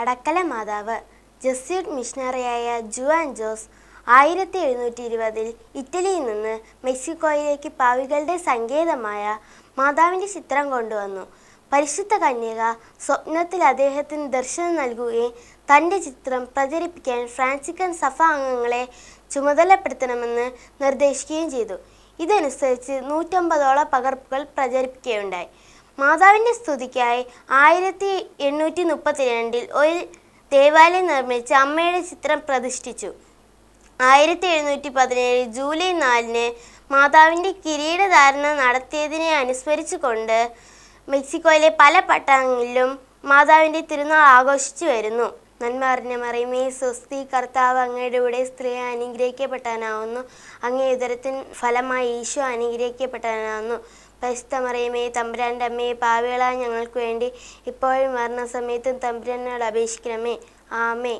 അടക്കല മാതാവ്. Jesuit മിഷണറിയായ Juan Jose 1720 ഇറ്റലിയിൽ നിന്ന് മെക്സിക്കോയിലേക്ക് പാവികളുടെ സങ്കേതമായ മാതാവിൻ്റെ ചിത്രം കൊണ്ടുവന്നു. പരിശുദ്ധ കന്യക സ്വപ്നത്തിൽ അദ്ദേഹത്തിന് ദർശനം നൽകുകയും തൻ്റെ ചിത്രം പ്രചരിപ്പിക്കാൻ ഫ്രാൻസിക്കൻ സഭ അംഗങ്ങളെ ചുമതലപ്പെടുത്തണമെന്ന് നിർദ്ദേശിക്കുകയും ചെയ്തു. ഇതനുസരിച്ച് 150ഓളം പകർപ്പുകൾ പ്രചരിപ്പിക്കുകയുണ്ടായി. മാതാവിൻ്റെ സ്തുതിക്കായി 1832 ഒരു ദേവാലയം നിർമ്മിച്ച് അമ്മയുടെ ചിത്രം പ്രതിഷ്ഠിച്ചു. 1717 ജൂലൈ 4 മാതാവിൻ്റെ കിരീടധാരണ നടത്തിയതിനെ അനുസ്മരിച്ചുകൊണ്ട് മെക്സിക്കോയിലെ പല പട്ടണങ്ങളിലും മാതാവിൻ്റെ തിരുനാൾ ആഘോഷിച്ചു വരുന്നു. നന്മ അറിഞ്ഞ മറിയമേ സ്വസ്തി, കർത്താവ് അങ്ങയുടെ കൂടെ, സ്ത്രീ അനുഗ്രഹിക്കപ്പെട്ടവനാവുന്നു, അങ്ങേ ഉദരത്തിൻ ഫലമായി ഈശോ അനുഗ്രഹിക്കപ്പെട്ടവനാവുന്നു. പരിശുദ്ധ മറിയമേ തമ്പുരാൻ്റെ അമ്മയെ, പാപികളായ ഞങ്ങൾക്ക് വേണ്ടി ഇപ്പോഴും മരണസമയത്തും തമ്പുരാനോട് അപേക്ഷിക്കണമേ. ആമേൻ.